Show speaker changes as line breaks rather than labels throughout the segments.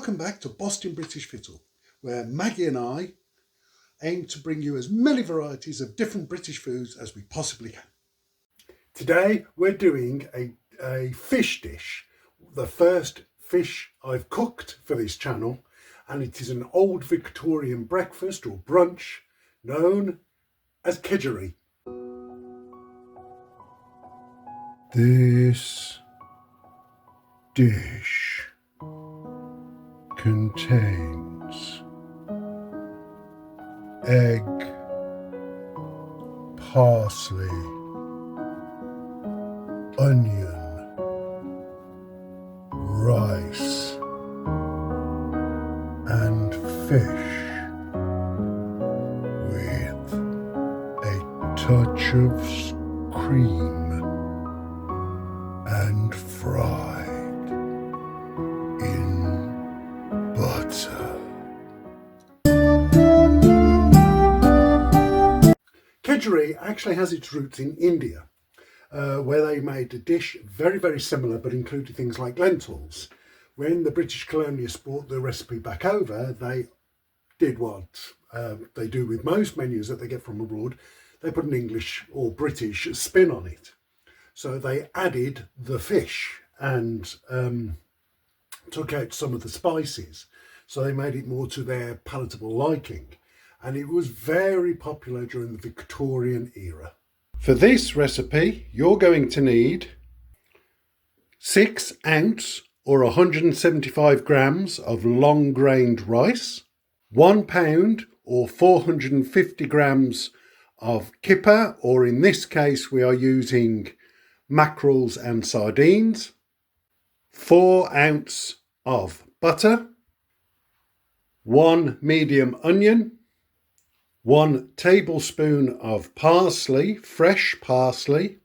Welcome back to Bostin British Fittle, where Maggie and I aim to bring you as many varieties of different British foods as we possibly can. Today we're doing a fish dish, the first fish I've cooked for this channel, and it is an old Victorian breakfast or brunch known as Kedgeree. This dish contains egg, parsley, onion, rice and fish with a touch of cream and fried in butter. Kedgeree actually has its roots in India, where they made a dish very, very similar but included things like lentils. When the British colonialists brought the recipe back over, they did what they do with most menus that they get from abroad. They put an English or British spin on it. So they added the fish and took out some of the spices. So they made it more to their palatable liking. And it was very popular during the Victorian era. For this recipe, you're going to need 6 ounce or 175 grams of long-grained rice, 1 pound or 450 grams of kipper, or in this case we are using mackerels and sardines, 4 ounce of butter, 1 medium onion, 1 tablespoon of parsley, fresh parsley,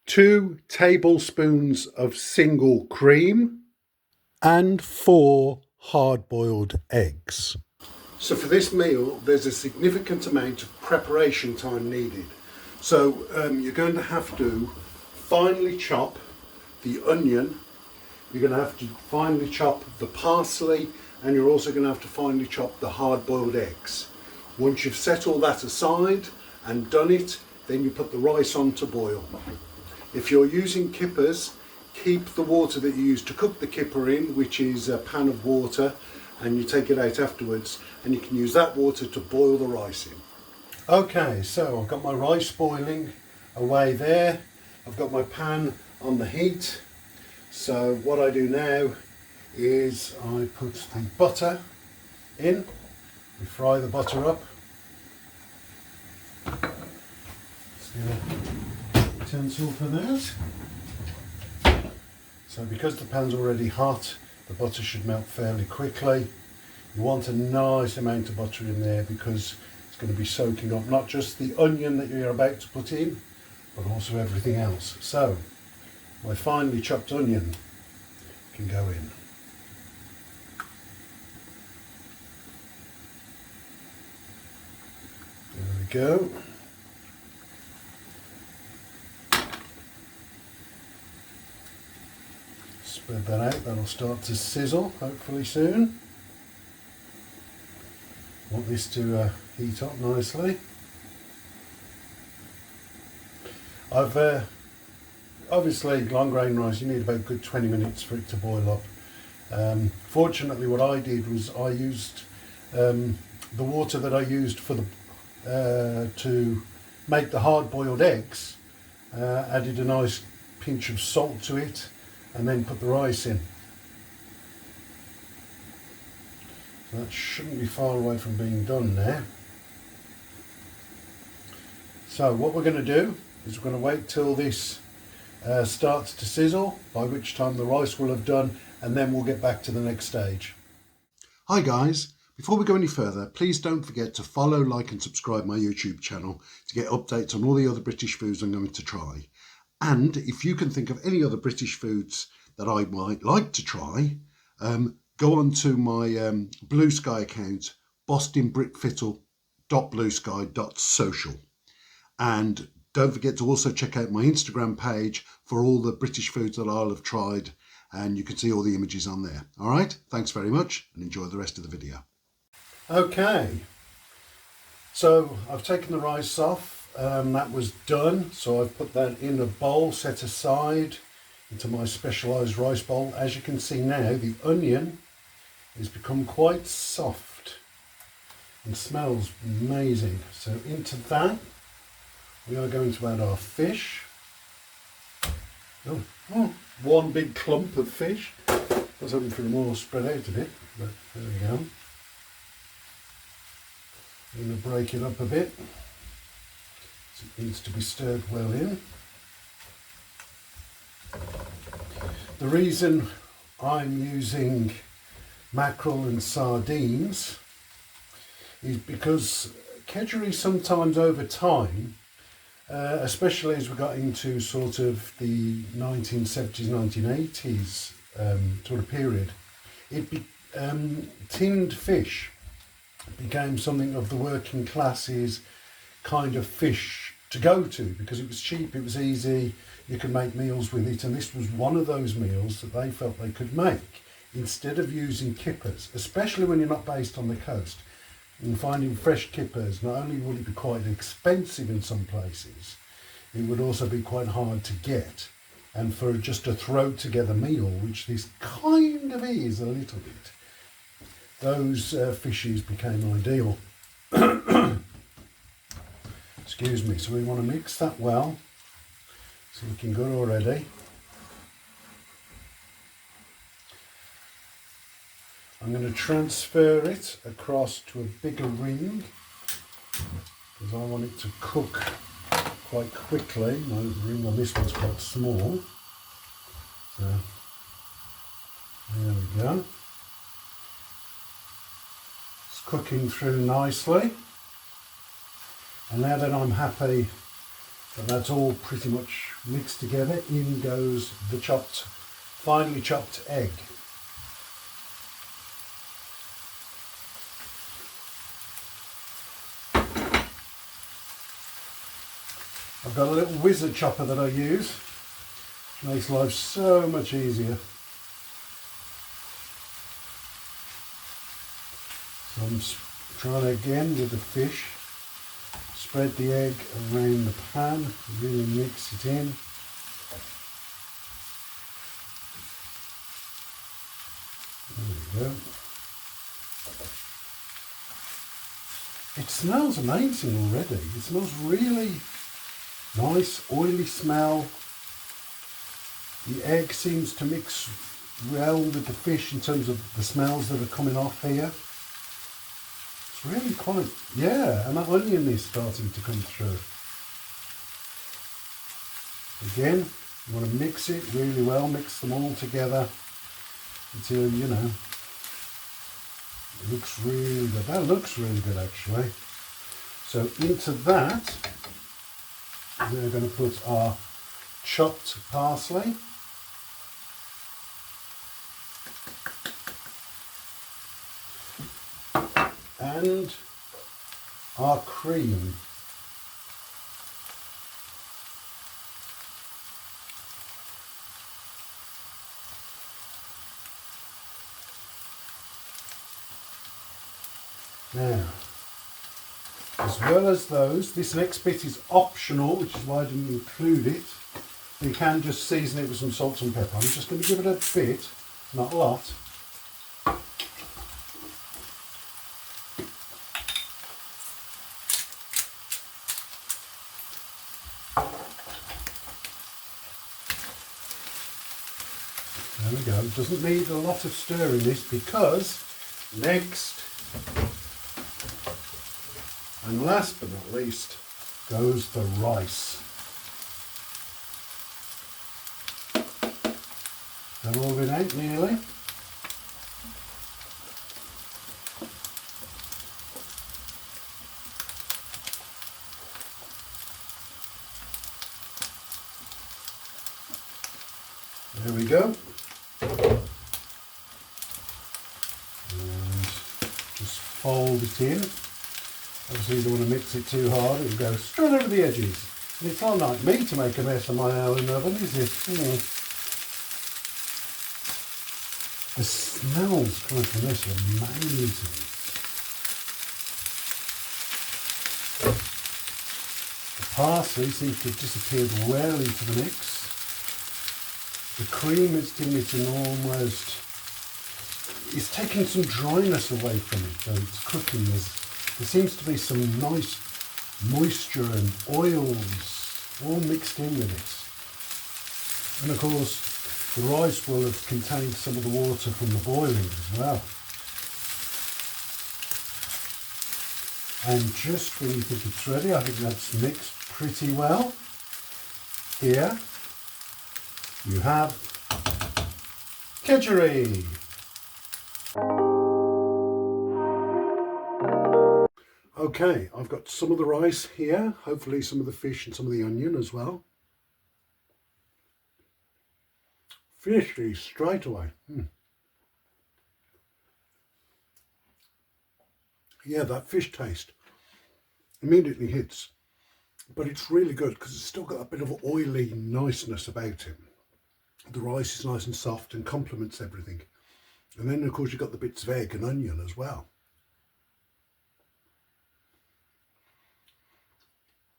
2 tablespoons of single cream, and 4 hard-boiled eggs. So for this meal, there's a significant amount of preparation time needed. So you're going to have to finely chop the onion, you're going to have to finely chop the parsley, and you're also going to have to finely chop the hard-boiled eggs. Once you've set all that aside and done it, then you put the rice on to boil. If you're using kippers, keep the water that you use to cook the kipper in, which is a pan of water, and you take it out afterwards, and you can use that water to boil the rice in. Okay, so I've got my rice boiling away there. I've got my pan on the heat. So what I do now is I put the butter in. We fry the butter up. Let's get a utensil for that. So because the pan's already hot, the butter should melt fairly quickly. You want a nice amount of butter in there because it's going to be soaking up not just the onion that you're about to put in, but also everything else. So my finely chopped onion can go in. There we go. Spread that out, that'll start to sizzle hopefully soon. Want this to heat up nicely. I've obviously long grain rice, you need about a good 20 minutes for it to boil up. Fortunately what I did was I used the water that I used for the to make the hard-boiled eggs, added a nice pinch of salt to it, and then put the rice in. So that shouldn't be far away from being done now. So what we're going to do is we're going to wait till this starts to sizzle, by which time the rice will have done, and then we'll get back to the next stage. Hi guys. Before we go any further, please don't forget to follow, like and subscribe my YouTube channel to get updates on all the other British foods I'm going to try. And if you can think of any other British foods that I might like to try, go on to my Blue Sky account, bostinbritfittle.bluesky.social. And don't forget to also check out my Instagram page for all the British foods that I'll have tried and you can see all the images on there. All right, thanks very much and enjoy the rest of the video. Okay, so I've taken the rice off, that was done, so I've put that in a bowl set aside into my specialised rice bowl. As you can see now, the onion has become quite soft and smells amazing. So into that we are going to add our fish. One big clump of fish. I was hoping for more spread out of it, but there we go. I'm going to break it up a bit, so it needs to be stirred well in. The reason I'm using mackerel and sardines is because Kedgeree sometimes over time, especially as we got into sort of the 1970s, 1980s sort of period, tinned fish became something of the working classes kind of fish to go to, because it was cheap, it was easy, you could make meals with it, and this was one of those meals that they felt they could make instead of using kippers, especially when you're not based on the coast. And finding fresh kippers, not only would it be quite expensive in some places, it would also be quite hard to get. And for just a throw together meal, which this kind of is a little bit, those fishes became ideal. Excuse me. So we want to mix that well. It's looking good already. I'm going to transfer it across to a bigger ring because I want it to cook quite quickly. My ring on this one's quite small. So there we go. It's cooking through nicely. And now that I'm happy that that's all pretty much mixed together, in goes the finely chopped egg. I've got a little wizard chopper that I use, which makes life so much easier. So I'm trying again with the fish. Spread the egg around the pan, really mix it in. There we go. It smells amazing already. It smells really nice, oily smell. The egg seems to mix well with the fish in terms of the smells that are coming off here. It's really quite, yeah, and that onion is starting to come through. Again, you want to mix it really well, mix them all together until, you know, it looks really good. That looks really good actually. So into that, we're going to put our chopped parsley. And our cream. Now, as well as those, this next bit is optional, which is why I didn't include it. You can just season it with some salt and pepper. I'm just going to give it a bit, not a lot. There we go. It doesn't need a lot of stirring this, because next and last but not least goes the rice. They've all been out nearly. There we go. And just fold it in. Obviously you don't want to mix it too hard, it'll go straight over the edges. And it's not like me to make a mess of my oven oven, is it? The smells coming from this are amazing. The parsley seems to have disappeared well into the mix. The cream is giving it an almost, it's taking some dryness away from it though it's cooking. There seems to be some nice moisture and oils all mixed in with it. And of course the rice will have contained some of the water from the boiling as well. And just when you think it's ready, I think that's mixed pretty well. Here you have Kedgeree. Okay, I've got some of the rice here, hopefully some of the fish and some of the onion as well. Fishy straight away. Yeah, that fish taste immediately hits, but it's really good because it's still got a bit of oily niceness about it. The rice is nice and soft and complements everything. And then of course you've got the bits of egg and onion as well.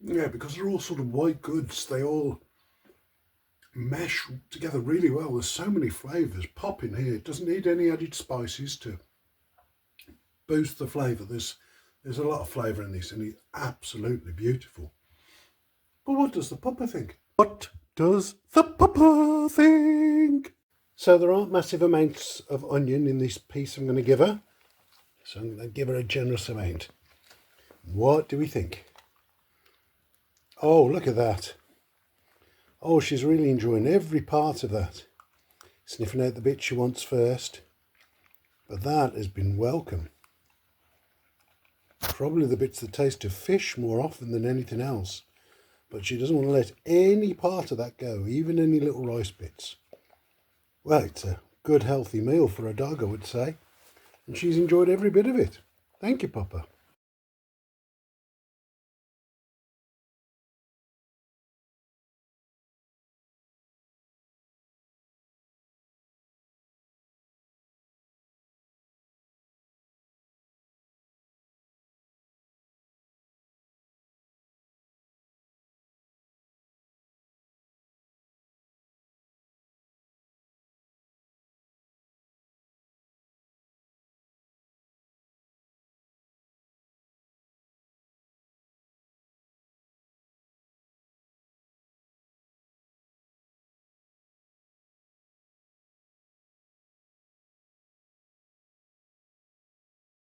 Yeah, because they're all sort of white goods, they all mesh together really well. There's so many flavours pop in here. It doesn't need any added spices to boost the flavour. There's a lot of flavour in this and it's absolutely beautiful. But what does the pupper think? What does the pupper think? So there aren't massive amounts of onion in this piece I'm going to give her. So I'm going to give her a generous amount. What do we think? Oh, look at that. Oh, she's really enjoying every part of that. Sniffing out the bit she wants first. But that has been welcome. Probably the bits that taste of fish more often than anything else. But she doesn't want to let any part of that go, even any little rice bits. Well, it's a good healthy meal for a dog, I would say. And she's enjoyed every bit of it. Thank you, Papa.